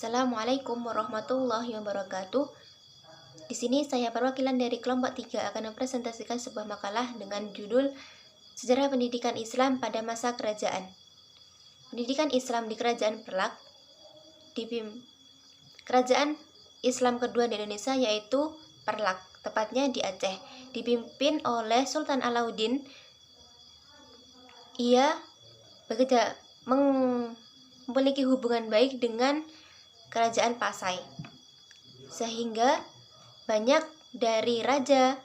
Assalamualaikum warahmatullahi wabarakatuh. Di sini saya perwakilan dari kelompok 3 akan mempresentasikan sebuah makalah dengan judul Sejarah Pendidikan Islam pada Masa Kerajaan. Pendidikan Islam di Kerajaan Perlak di Kerajaan Islam kedua di Indonesia yaitu Perlak, tepatnya di Aceh, dipimpin oleh Sultan Alauddin. Ia memiliki hubungan baik dengan Kerajaan Pasai, sehingga banyak dari raja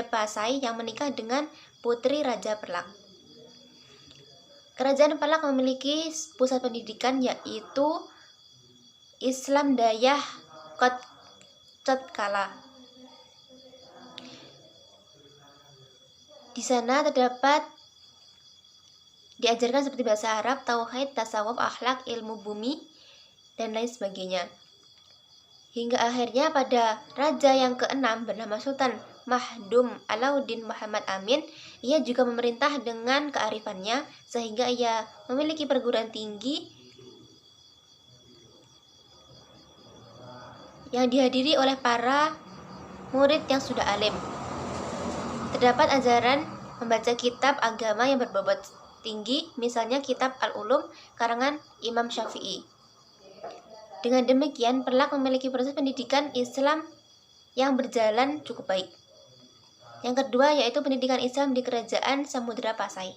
Pasai yang menikah dengan putri Raja Perlak. Kerajaan Perlak memiliki pusat pendidikan yaitu Islam Dayah Kotkala. Di sana terdapat diajarkan seperti bahasa Arab, tauhid, tasawuf, akhlak, ilmu bumi, dan lain sebagainya. Hingga akhirnya pada raja yang ke-6 bernama Sultan Mahdum Alauddin Muhammad Amin, ia juga memerintah dengan kearifannya sehingga ia memiliki perguruan tinggi yang dihadiri oleh para murid yang sudah alim. Terdapat ajaran membaca kitab agama yang berbobot tinggi, misalnya kitab Al-Ulum karangan Imam Syafi'i. Dengan demikian, Perlak memiliki proses pendidikan Islam yang berjalan cukup baik. Yang kedua yaitu pendidikan Islam di Kerajaan Samudra Pasai.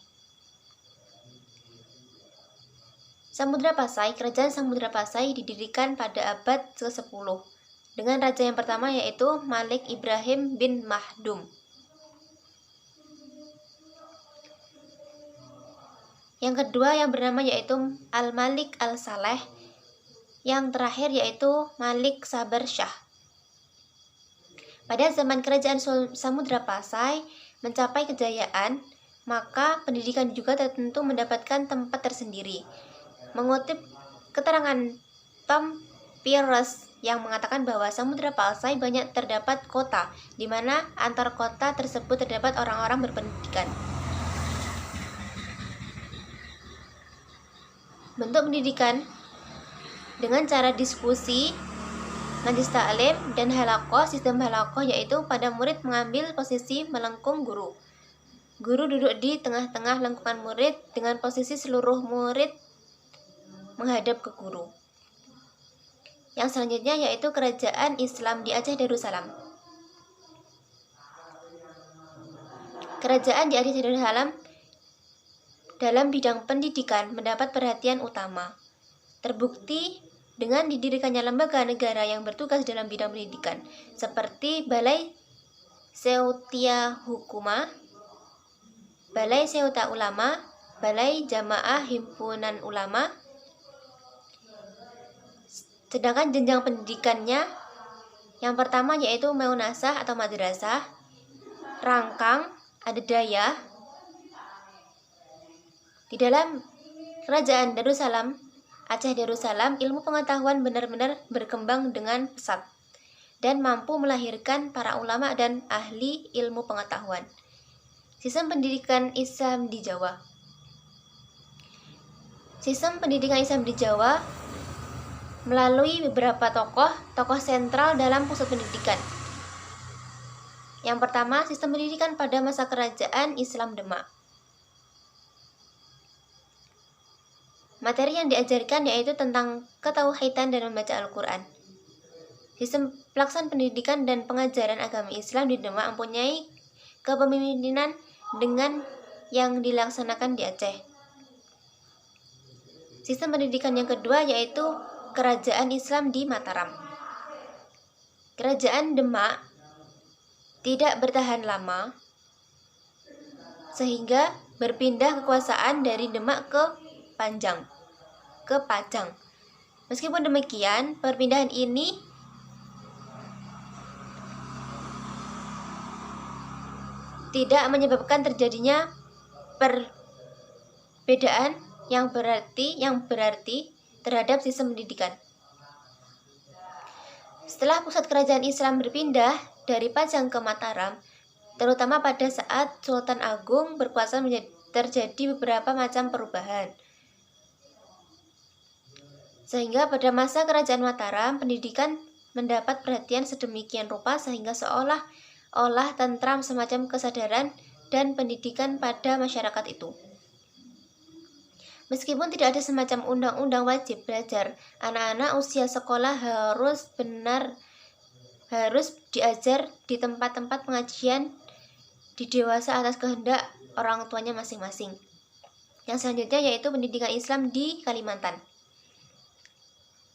Kerajaan Samudra Pasai didirikan pada abad ke-10 dengan raja yang pertama yaitu Malik Ibrahim bin Mahdum. Yang kedua yang bernama yaitu Al-Malik Al-Saleh. Yang terakhir yaitu Malik Sabar Shah. Pada zaman Kerajaan Samudra Pasai mencapai kejayaan, maka pendidikan juga tentu mendapatkan tempat tersendiri. Mengutip keterangan Tom Peirce yang mengatakan bahwa Samudra Pasai banyak terdapat kota, di mana antar kota tersebut terdapat orang-orang berpendidikan. Bentuk pendidikan dengan cara diskusi, majlis ta'lim, dan halakoh. Sistem halakoh yaitu pada murid mengambil posisi melengkung guru. Guru duduk di tengah-tengah lengkungan murid dengan posisi seluruh murid menghadap ke guru. Yang selanjutnya yaitu Kerajaan Islam di Aceh Darussalam. Kerajaan di Aceh Darussalam dalam bidang pendidikan mendapat perhatian utama. Terbukti dengan didirikannya lembaga negara yang bertugas dalam bidang pendidikan, seperti Balai Seutia Hukuma, Balai Seuta Ulama, Balai Jamaah Himpunan Ulama. Sedangkan jenjang pendidikannya yang pertama yaitu Maunasah atau Madrasah, Rangkang, Adedaya. Di dalam Kerajaan Darussalam, Aceh Darussalam, ilmu pengetahuan benar-benar berkembang dengan pesat dan mampu melahirkan para ulama dan ahli ilmu pengetahuan. Sistem pendidikan Islam di Jawa. Sistem pendidikan Islam di Jawa melalui beberapa tokoh sentral dalam pusat pendidikan. Yang pertama, sistem pendidikan pada masa Kerajaan Islam Demak. Materi yang diajarkan yaitu tentang ketauhidan dan membaca Al-Quran. Sistem pelaksanaan pendidikan dan pengajaran agama Islam di Demak mempunyai kepemimpinan dengan yang dilaksanakan di Aceh. Sistem pendidikan yang kedua yaitu Kerajaan Islam di Mataram. Kerajaan Demak tidak bertahan lama sehingga berpindah kekuasaan dari Demak ke Pajang. Meskipun demikian, perpindahan ini tidak menyebabkan terjadinya perbedaan yang berarti terhadap sistem pendidikan. Setelah pusat kerajaan Islam berpindah dari Pajang ke Mataram, terutama pada saat Sultan Agung berkuasa terjadi beberapa macam perubahan. Sehingga pada masa kerajaan Mataram, pendidikan mendapat perhatian sedemikian rupa sehingga seolah-olah tentram semacam kesadaran dan pendidikan pada masyarakat itu. Meskipun tidak ada semacam undang-undang wajib belajar, anak-anak usia sekolah harus diajar di tempat-tempat pengajian di dewasa atas kehendak orang tuanya masing-masing. Yang selanjutnya yaitu pendidikan Islam di Kalimantan.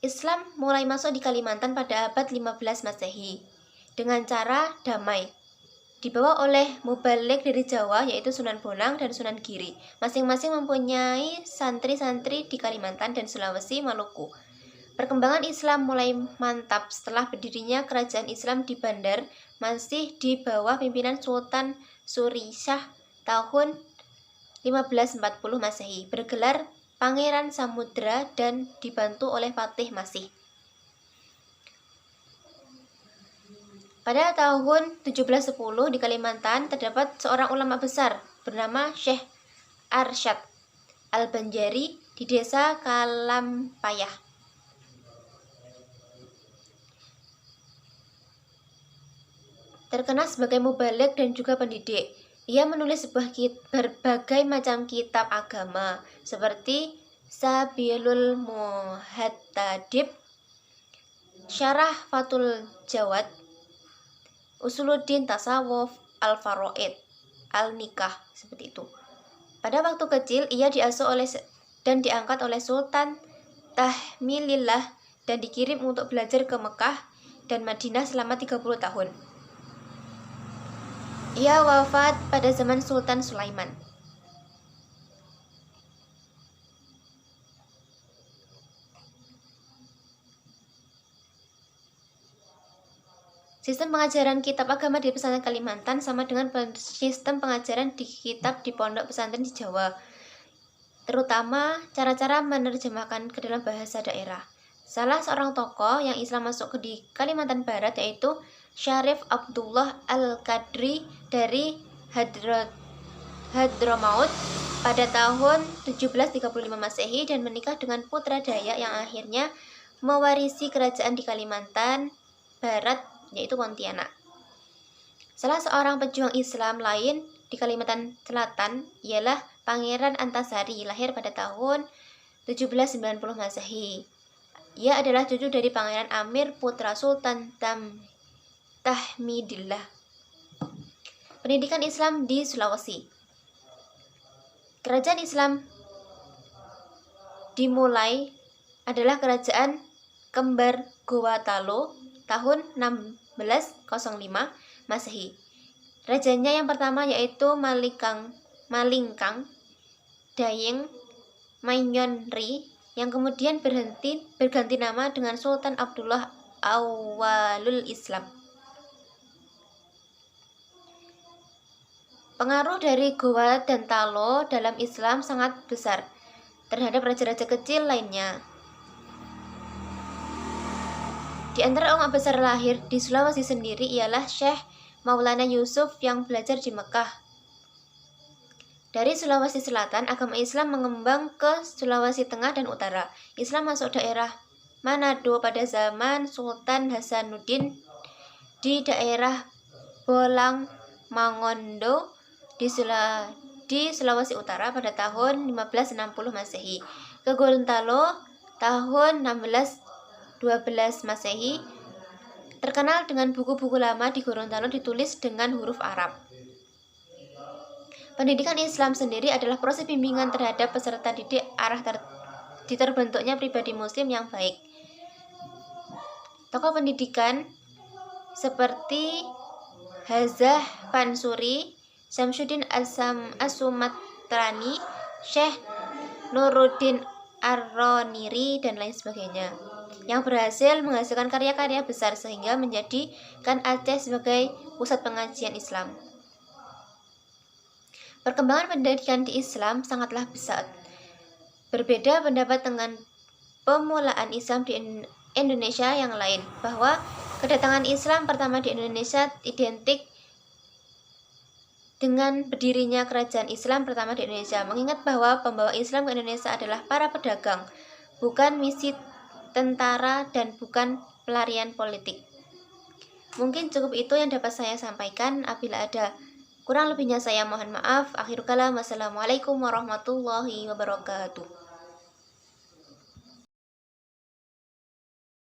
Islam mulai masuk di Kalimantan pada abad 15 Masehi dengan cara damai. Dibawa oleh mubalik dari Jawa yaitu Sunan Bonang dan Sunan Giri. Masing-masing mempunyai santri-santri di Kalimantan dan Sulawesi, Maluku. Perkembangan Islam mulai mantap setelah berdirinya kerajaan Islam di Bandar, masih di bawah pimpinan Sultan Suri-Shah tahun 1540 Masehi, bergelar Pangeran Samudra dan dibantu oleh Fatih Masih. Pada tahun 1710 di Kalimantan terdapat seorang ulama besar bernama Syekh Arsyad Al-Banjari di desa Kalampayah. Terkenal sebagai mubalik dan juga pendidik. Ia menulis berbagai macam kitab agama seperti Sabilul Muhattadib, Syarah Fathul Jawad, Usuluddin Tasawuf, Al-Faraid, Al-Nikah, seperti itu. Pada waktu kecil ia diasuh dan diangkat oleh Sultan Tahmilillah dan dikirim untuk belajar ke Mekah dan Madinah selama 30 tahun. Ia wafat pada zaman Sultan Sulaiman. Sistem pengajaran kitab agama di pesantren Kalimantan sama dengan sistem pengajaran di kitab di pondok pesantren di Jawa, terutama cara-cara menerjemahkan ke dalam bahasa daerah. Salah seorang tokoh yang Islam masuk di Kalimantan Barat yaitu Syarif Abdullah Al-Qadri dari Hadramaut pada tahun 1735 Masehi dan menikah dengan putra Dayak yang akhirnya mewarisi kerajaan di Kalimantan Barat yaitu Pontianak. Salah seorang pejuang Islam lain di Kalimantan Selatan ialah Pangeran Antasari, lahir pada tahun 1790 Masehi. Ia adalah cucu dari Pangeran Amir putra Sultan Tahmidillah. Pendidikan Islam di Sulawesi. Kerajaan Islam dimulai adalah kerajaan kembar Gowatalo tahun 1605 Masehi. Rajanya yang pertama yaitu Malingkang Dayeng Mainyonri yang kemudian berganti nama dengan Sultan Abdullah Awwalul Islam. Pengaruh dari Gowa dan Talo dalam Islam sangat besar terhadap raja-raja kecil lainnya. Di antara ulama besar lahir di Sulawesi sendiri ialah Syekh Maulana Yusuf yang belajar di Mekah. Dari Sulawesi Selatan, agama Islam mengembang ke Sulawesi Tengah dan Utara. Islam masuk daerah Manado pada zaman Sultan Hasanuddin, di daerah Bolang Mangondo di Sulawesi Utara pada tahun 1560 Masehi, ke Gorontalo tahun 1612 Masehi. Terkenal dengan buku-buku lama di Gorontalo ditulis dengan huruf Arab. Pendidikan Islam sendiri adalah proses bimbingan terhadap peserta didik terbentuknya pribadi muslim yang baik. Tokoh pendidikan seperti Hazah Pansuri, Syamsuddin As-Sumatrani, Syekh Nuruddin Ar-Roniri, dan lain sebagainya, yang berhasil menghasilkan karya-karya besar sehingga menjadikan Aceh sebagai pusat pengajian Islam. Perkembangan pendidikan di Islam sangatlah pesat. Berbeda pendapat dengan pemulaan Islam di Indonesia yang lain, bahwa kedatangan Islam pertama di Indonesia identik dengan berdirinya kerajaan Islam pertama di Indonesia. Mengingat bahwa pembawa Islam ke Indonesia adalah para pedagang, bukan tentara dan bukan pelarian politik. Mungkin cukup itu yang dapat saya sampaikan. Apabila ada kurang lebihnya saya mohon maaf. Akhirul kalam. Wassalamualaikum warahmatullahi wabarakatuh.